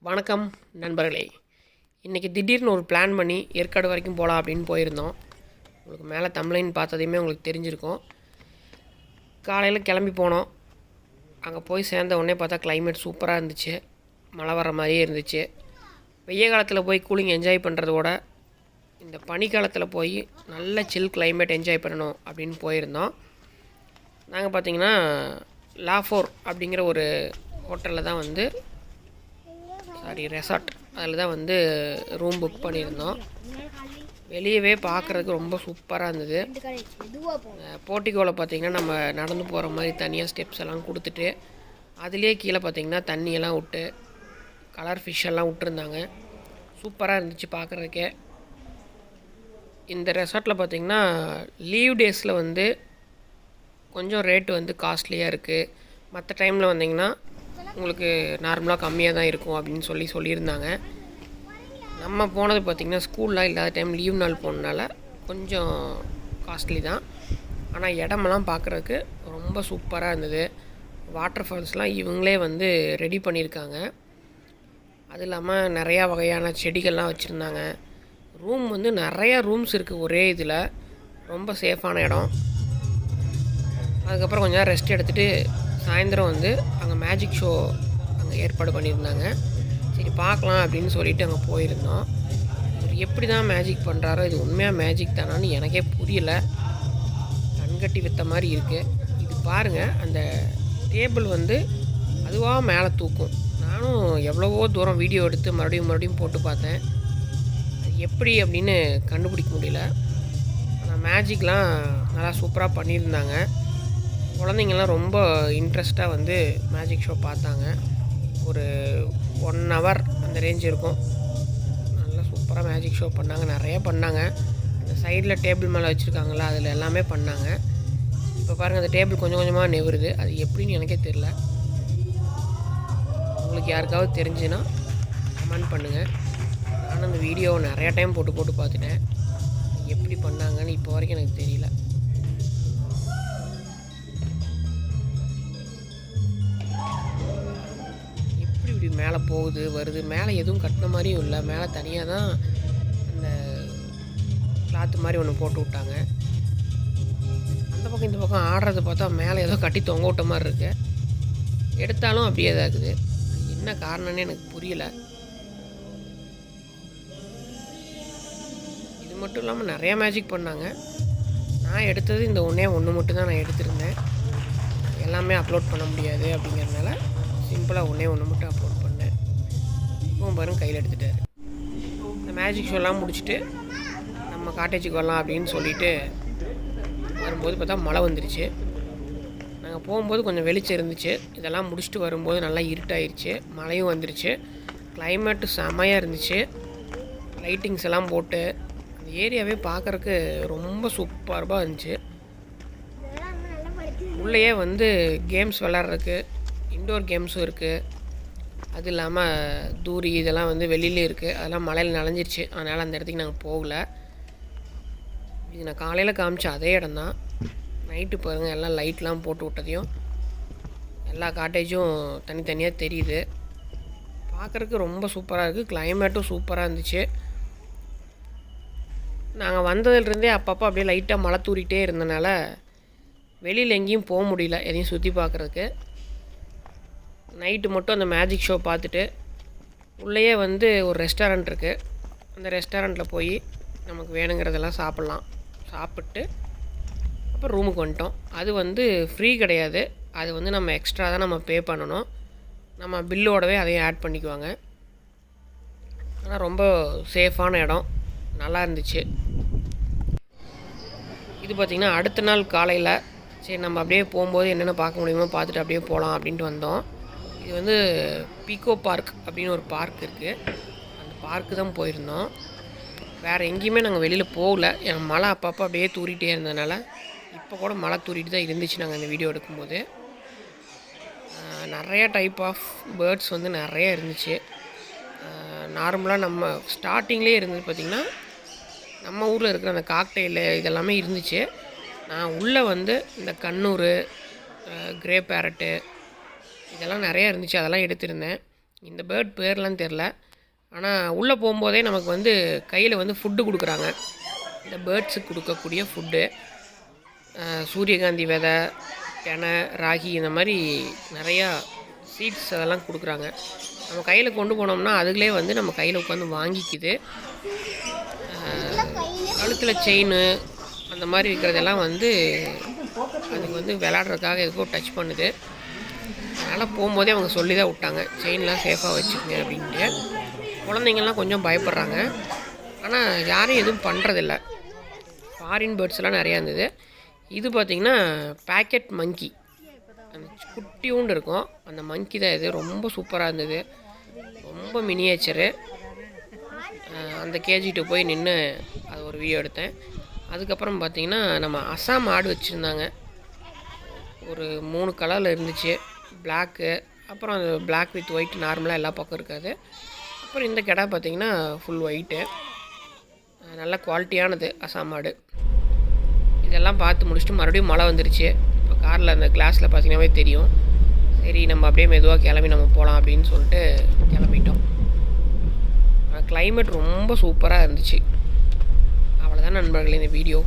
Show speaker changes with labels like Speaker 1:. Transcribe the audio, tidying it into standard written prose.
Speaker 1: வணக்கம் நண்பர்களே. இன்றைக்கி திடீர்னு ஒரு பிளான் பண்ணி ஏற்காடு வரைக்கும் போகலாம் அப்படின்னு போயிருந்தோம். உங்களுக்கு மேலே தம்ப்லைன் பார்த்ததையுமே உங்களுக்கு தெரிஞ்சிருக்கும். காலையில் கிளம்பி போனோம். அங்கே போய் சேர்ந்த உடனே பார்த்தா கிளைமேட் சூப்பராக இருந்துச்சு. மழை வர மாதிரியே இருந்துச்சு. வெய்ய காலத்தில் போய் கூலிங் என்ஜாய் பண்ணுறதோட இந்த பனிக்காலத்தில் போய் நல்ல சில் கிளைமேட் என்ஜாய் பண்ணணும் அப்படின்னு போயிருந்தோம். நாங்கள் பார்த்திங்கன்னா லாஃபோர் அப்படிங்கிற ஒரு ஹோட்டலில் தான் ரெசார்ட் அதில் தான் ரூம் புக் பண்ணியிருந்தோம். வெளியவே பார்க்குறதுக்கு ரொம்ப சூப்பராக இருந்தது. போர்ட்டிகோவில் பார்த்திங்கன்னா நம்ம நடந்து போகிற மாதிரி தனியாக ஸ்டெப்ஸ் எல்லாம் கொடுத்துட்டு அதுலேயே கீழே பார்த்திங்கன்னா தண்ணியெல்லாம் விட்டு கலர் ஃபிஷ்ஷெல்லாம் விட்டுருந்தாங்க. சூப்பராக இருந்துச்சு பார்க்குறதுக்கே. இந்த ரெசார்ட்டில் பார்த்திங்கன்னா லீவ் டேஸில் கொஞ்சம் ரேட்டு காஸ்ட்லியாக இருக்குது. மற்ற டைமில் வந்திங்கன்னா உங்களுக்கு நார்மலாக கம்மியாக தான் இருக்கும் அப்படின்னு சொல்லியிருந்தாங்க. நம்ம போனது பார்த்திங்கன்னா ஸ்கூல்லாம் இல்லாத டைம் லீவ் நாள் போனதுனால கொஞ்சம் காஸ்ட்லி தான். ஆனால் இடமெல்லாம் பார்க்குறதுக்கு ரொம்ப சூப்பராக இருந்தது. வாட்டர் ஃபால்ஸ்லாம் இவங்களே ரெடி பண்ணியிருக்காங்க. அது இல்லாமல் நிறையா வகையான செடிகள்லாம் வச்சுருந்தாங்க. ரூம் நிறையா ரூம்ஸ் இருக்குது ஒரே இதில். ரொம்ப சேஃபான இடம். அதுக்கப்புறம் கொஞ்சம் ரெஸ்ட் எடுத்துகிட்டு சாயந்தரம் அங்கே மேஜிக் ஷோ அங்கே ஏற்பாடு பண்ணியிருந்தாங்க. சரி பார்க்கலாம் அப்படின்னு சொல்லிட்டு அங்கே போயிருந்தோம். இவர் எப்படி தான் மேஜிக் பண்ணுறாரோ, இது உண்மையாக மேஜிக் தானான்னு எனக்கே புரியலை. கண்கட்டி விற்ற மாதிரி இருக்குது. இது பாருங்கள், அந்த டேபிள் அதுவாக மேலே தூக்கும். நானும் எவ்வளவோ தூரம் வீடியோ எடுத்து மறுபடியும் போட்டு பார்த்தேன். அது எப்படி அப்படின்னு கண்டுபிடிக்க முடியல. ஆனால் மேஜிக்லாம் நல்லா சூப்பராக பண்ணியிருந்தாங்க. குழந்தைங்கள்லாம் ரொம்ப இன்ட்ரெஸ்ட்டாக மேஜிக் ஷோ பார்த்தாங்க. ஒரு 1 hour அந்த ரேஞ்ச் இருக்கும். நல்லா சூப்பராக மேஜிக் ஷோ பண்ணாங்க. நிறையா பண்ணாங்க. அந்த சைடில் டேபிள் மேலே வச்சுருக்காங்களா, அதில் எல்லாமே பண்ணாங்க. இப்போ பாருங்கள், அந்த டேபிள் கொஞ்சம் கொஞ்சமாக நெவுறுது. அது எப்படின்னு எனக்கே தெரில. உங்களுக்கு யாருக்காவது தெரிஞ்சுன்னா கமெண்ட் பண்ணுங்கள். நானும் அந்த வீடியோவை நிறையா டைம் போட்டு பார்த்துட்டேன். எப்படி பண்ணாங்கன்னு இப்போ வரைக்கும் எனக்கு தெரியல. இப்படி மேலே போகுது வருது. மேலே எதுவும் கட்டின மாதிரியும் இல்லை. மேலே தனியாக தான் அந்த கிளாத்து மாதிரி ஒன்று போட்டு விட்டாங்க. அந்த பக்கம் இந்த பக்கம் ஆடுறது பார்த்தா மேலே ஏதோ கட்டி தொங்க விட்ட மாதிரி இருக்கு. எடுத்தாலும் அப்படியே தான் இருக்குது. என்ன காரணம்னு எனக்கு புரியல. இது மட்டும் இல்லாமல் நிறையா மேஜிக் பண்ணாங்க. நான் எடுத்தது இந்த ஒன்று மட்டும் தான் நான் எடுத்திருந்தேன். எல்லாமே அப்லோட் பண்ண முடியாது அப்படிங்கிறதுனால சிம்பிளாக ஒன்று மட்டும் அப்லோட் பண்ணேன். இப்போவும் பாருங்க, கையில் எடுத்துட்டார். இந்த மேஜிக் ஷோலாம் முடிச்சுட்டு நம்ம காட்டேஜுக்கு வரலாம் அப்படின்னு சொல்லிட்டு வரும்போது பார்த்தா மழை வந்துருச்சு. நாங்கள் போகும்போது கொஞ்சம் வெளிச்சம் இருந்துச்சு. இதெல்லாம் முடிச்சுட்டு வரும்போது நல்லா இருட்டாயிருச்சு. மழையும் வந்துருச்சு. கிளைமேட்டு செமையாக இருந்துச்சு. லைட்டிங்ஸ் எல்லாம் போட்டு அந்த ஏரியாவே பார்க்குறக்கு ரொம்ப சூப்பராக இருந்துச்சு. உள்ளேயே கேம்ஸ் விளாட்றதுக்கு இன்டோர் கேம்ஸும் இருக்குது. அது இல்லாமல் தூரி இதெல்லாம் வெளியிலே இருக்குது. அதெல்லாம் மழையில் நனைஞ்சிருச்சு. அதனால் அந்த இடத்துக்கு நாங்கள் போகல. இது நான் காலையில் காமிச்ச அதே இடம் தான். நைட்டு பாருங்கள், எல்லாம் லைட்லாம் போட்டு விட்டதையும் எல்லா காட்டேஜும் தனித்தனியாக தெரியுது. பார்க்குறதுக்கு ரொம்ப சூப்பராக இருக்குது. கிளைமேட்டும் சூப்பராக இருந்துச்சு. நாங்கள் வந்ததுலேருந்தே அப்பப்போ அப்படியே லைட்டாக மழை தூரிகிட்டே இருந்தனால வெளியில் எங்கேயும் போக முடியல எதையும் சுற்றி பார்க்குறதுக்கு. நைட்டு மட்டும் அந்த மேஜிக் ஷோ பார்த்துட்டு உள்ளேயே ஒரு ரெஸ்டாரண்ட் இருக்குது. அந்த ரெஸ்டாரண்ட்டில் போய் நமக்கு வேணுங்கிறதெல்லாம் சாப்பிட்லாம். சாப்பிட்டு அப்புறம் ரூமுக்கு வந்துட்டோம். அது ஃப்ரீ கிடையாது. அது நம்ம எக்ஸ்ட்ரா தான் நம்ம பே பண்ணணும். நம்ம பில்லோடவே அதையும் ஆட் பண்ணிக்குவாங்க. ஆனால் ரொம்ப சேஃபான இடம், நல்லா இருந்துச்சு. இது பார்த்திங்கன்னா அடுத்த நாள் காலையில் சரி நம்ம அப்படியே போகும்போது என்னென்ன பார்க்க முடியுமோ பார்த்துட்டு அப்படியே போகலாம் அப்படின்ட்டு வந்தோம். இது பீக்கோ பார்க் அப்படின்னு ஒரு பார்க் இருக்குது. அந்த பார்க்கு தான் போயிருந்தோம். வேறு எங்கேயுமே நாங்கள் வெளியில் போகல. ஏன்னா மழை அப்பப்போ அப்படியே தூரிகிட்டே இருந்ததுனால இப்போ கூட மழை தூரிட்டு தான் இருந்துச்சு. நாங்கள் இந்த வீடியோ எடுக்கும்போது நிறையா டைப் ஆஃப் பேர்ட்ஸ் நிறையா இருந்துச்சு. நார்மலாக நம்ம ஸ்டார்டிங்லேயே இருந்தது பார்த்திங்கன்னா நம்ம ஊரில் இருக்கிற அந்த காக்டெயில் இதெல்லாமே இருந்துச்சு. நான் உள்ளே இந்த கண்ணூர், கிரே பேரட்டு இதெல்லாம் நிறையா இருந்துச்சு. அதெல்லாம் எடுத்திருந்தேன். இந்த பேர்ட் பேர்லாம் தெரில. ஆனால் உள்ளே போகும்போதே நமக்கு வந்து கையில் வந்து ஃபுட்டு கொடுக்குறாங்க. இந்த பேர்ட்ஸுக்கு கொடுக்கக்கூடிய ஃபுட்டு சூரியகாந்தி விதை, தெனை, ராகி இந்த மாதிரி நிறையா சீட்ஸ் அதெல்லாம் கொடுக்குறாங்க. நம்ம கையில் கொண்டு போனோம்னா அதுகளே வந்து நம்ம கையில் உட்காந்து வாங்கிக்குது. கழுத்தில் செயின் அந்த மாதிரி இருக்கிறதெல்லாம் வந்து அதுக்கு வந்து விளாட்றதுக்காக எதுக்கோ டச் பண்ணுது. அதனால் போகும்போதே அவங்க சொல்லி தான் விட்டாங்க, செயின்லாம் சேஃபாக வச்சுக்கோங்க அப்படின்ட்டு. குழந்தைங்கள்லாம் கொஞ்சம் பயப்படுறாங்க. ஆனால் யாரும் எதுவும் பண்ணுறதில்ல. ஃபாரின் பேர்ட்ஸ்லாம் நிறையா இருந்தது. இது பார்த்திங்கன்னா பேக்கெட் மங்கி, அந்த குட்டியூண்டு இருக்கும் அந்த மங்கி தான் இது. ரொம்ப சூப்பராக இருந்தது, ரொம்ப மினியேச்சரு. அந்த கேஜிட்டு போய் நின்று அது ஒரு வீடியோ எடுத்தேன். அதுக்கப்புறம் பார்த்திங்கன்னா நம்ம அசாம் ஆடு வச்சுருந்தாங்க. ஒரு 3 கலரில் இருந்துச்சு. பிளாக்கு, அப்புறம் அது பிளாக் வித் ஒயிட் நார்மலாக எல்லா பக்கம் இருக்காது. அப்புறம் இந்த கிடா பார்த்திங்கன்னா ஃபுல் ஒயிட்டு, நல்ல குவாலிட்டியானது அசாம் ஆடு. இதெல்லாம் பார்த்து முடிச்சுட்டு மறுபடியும் மழை வந்துருச்சு. இப்போ காரில் அந்த கிளாஸில் பார்த்திங்கனாவே தெரியும். சரி நம்ம அப்படியே மெதுவாக கிளம்பி நம்ம போகலாம் அப்படின்னு சொல்லிட்டு கிளம்பிட்டோம். கிளைமேட் ரொம்ப சூப்பராக இருந்துச்சு. அவ்வளோதான் நண்பர்களே இந்த வீடியோ.